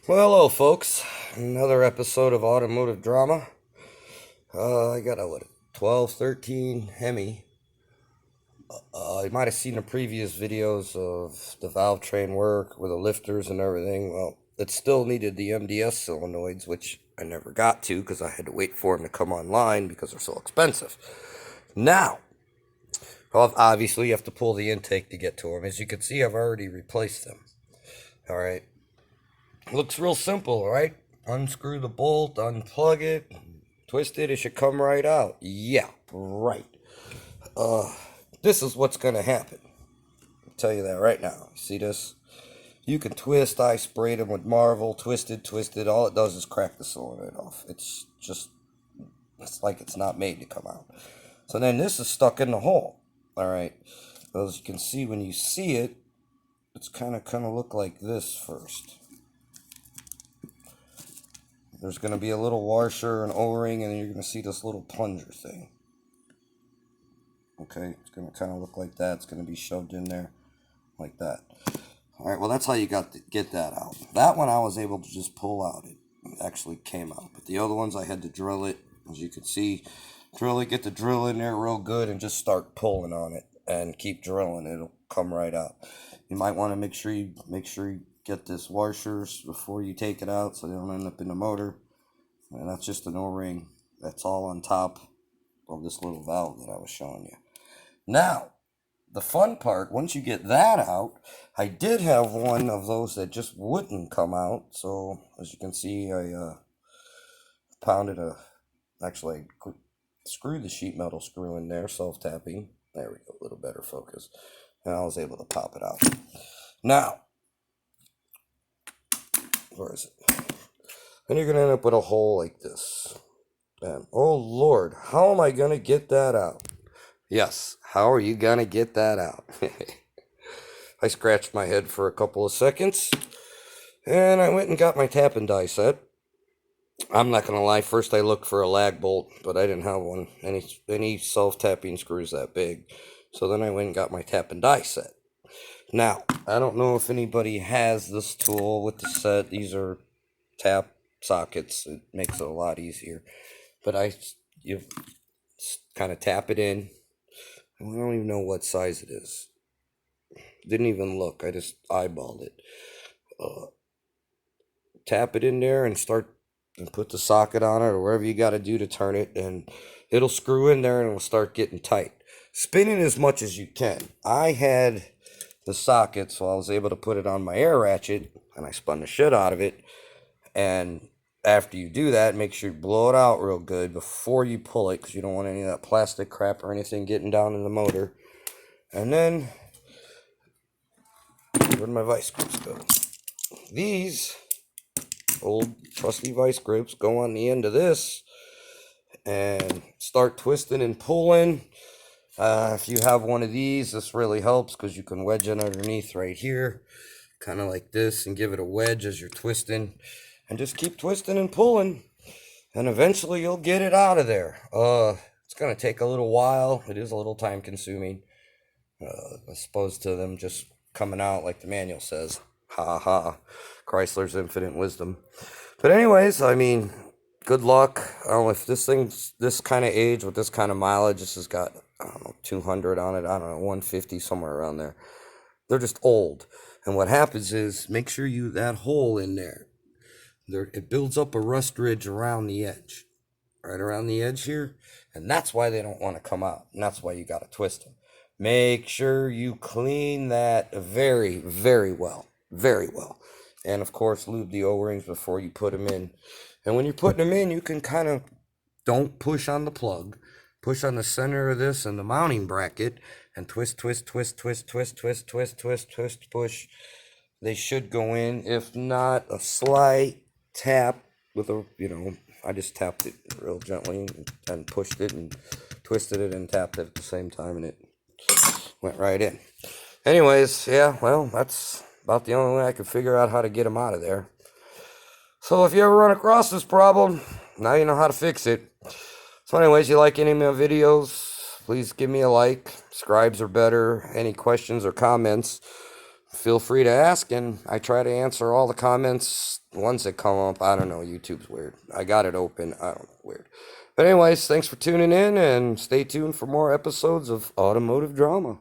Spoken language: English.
Well, hello, folks. Another episode of Automotive Drama. I got a 12, 13 hemi. You might have seen the previous videos of the valve train work with the lifters and everything. Well, it still needed the MDS solenoids, which I never got to because I had to wait for them to come online because they're so expensive. Now, well, obviously, you have to pull the intake to get to them. As you can see, I've already replaced them. All right. Looks real simple, right? Unscrew the bolt, unplug it, twist it, it should come right out. Yeah, right. Uh, this is what's gonna happen. I'll tell you that right now. See this? You can twist. I sprayed them with Marvel, twisted. All it does is crack the solenoid off. It's like it's not made to come out. So then this is stuck in the hole. All right. As you can see, when you see it, it's kind of look like this first. There's going to be a little washer, an O-ring, and then you're going to see this little plunger thing. Okay, it's going to kind of look like that. It's going to be shoved in there like that. All right, well, that's how you got to get that out. That one I was able to just pull out. It actually came out. But the other ones I had to drill it. As you can see, drill it, get the drill in there real good, and just start pulling on it. And keep drilling. It'll come right out. You might want to make sure you get this washers before you take it out so they don't end up in the motor. And that's just an O-ring. That's all on top of this little valve that I was showing you. Now, the fun part, once you get that out, I did have one of those that just wouldn't come out. So, as you can see, I actually I screwed the sheet metal screw in there, self-tapping. There we go, a little better focus. And I was able to pop it out. Now, where is it? Then you're going to end up with a hole like this. And, oh Lord, how am I going to get that out? Yes, how are you going to get that out? I scratched my head for a couple of seconds. And I went and got my tap and die set. I'm not going to lie, first I looked for a lag bolt, but I didn't have one. Any self-tapping screws that big. So then I went and got my tap and die set. Now, I don't know if anybody has this tool with the set. These are tap sockets. It makes it a lot easier. But you kind of tap it in. I don't even know what size it is. Didn't even look. I just eyeballed it. Tap it in there and put the socket on it or wherever you got to do to turn it. And it'll screw in there and it'll start getting tight. Spin it as much as you can. I had the socket, so I was able to put it on my air ratchet, and I spun the shit out of it. And after you do that, make sure you blow it out real good before you pull it, because you don't want any of that plastic crap or anything getting down in the motor. And then, where'd my vice grips go? These old trusty vice grips go on the end of this and start twisting and pulling. If you have one of these, this really helps because you can wedge it underneath right here, kind of like this, and give it a wedge as you're twisting. And just keep twisting and pulling, and eventually you'll get it out of there. It's going to take a little while. It is a little time consuming, as opposed to them just coming out like the manual says. Ha ha. Chrysler's infinite wisdom. But anyways, I mean, good luck. I don't know if this thing's this kind of age with this kind of mileage. This has got, I don't know, 200 on it. I don't know, 150, somewhere around there. They're just old. And what happens is, make sure that hole in there, it builds up a rust ridge around the edge. Right around the edge here. And that's why they don't want to come out. And that's why you got to twist them. Make sure you clean that very, very well. Very well. And of course, lube the O-rings before you put them in. And when you're putting them in, you can kind of, don't push on the plug. Push on the center of this and the mounting bracket. And twist, push. They should go in. If not, a slight tap with I just tapped it real gently and pushed it and twisted it and tapped it at the same time, and it went right in. Anyways, yeah, well, that's about the only way I could figure out how to get them out of there. So if you ever run across this problem, now you know how to fix it. So anyways, you like any of my videos, please give me a like. Scribes are better. Any questions or comments, feel free to ask, and I try to answer all the comments once that come up. I don't know, YouTube's weird. I got it open. I don't know, weird. But anyways, thanks for tuning in, and stay tuned for more episodes of Automotive Drama.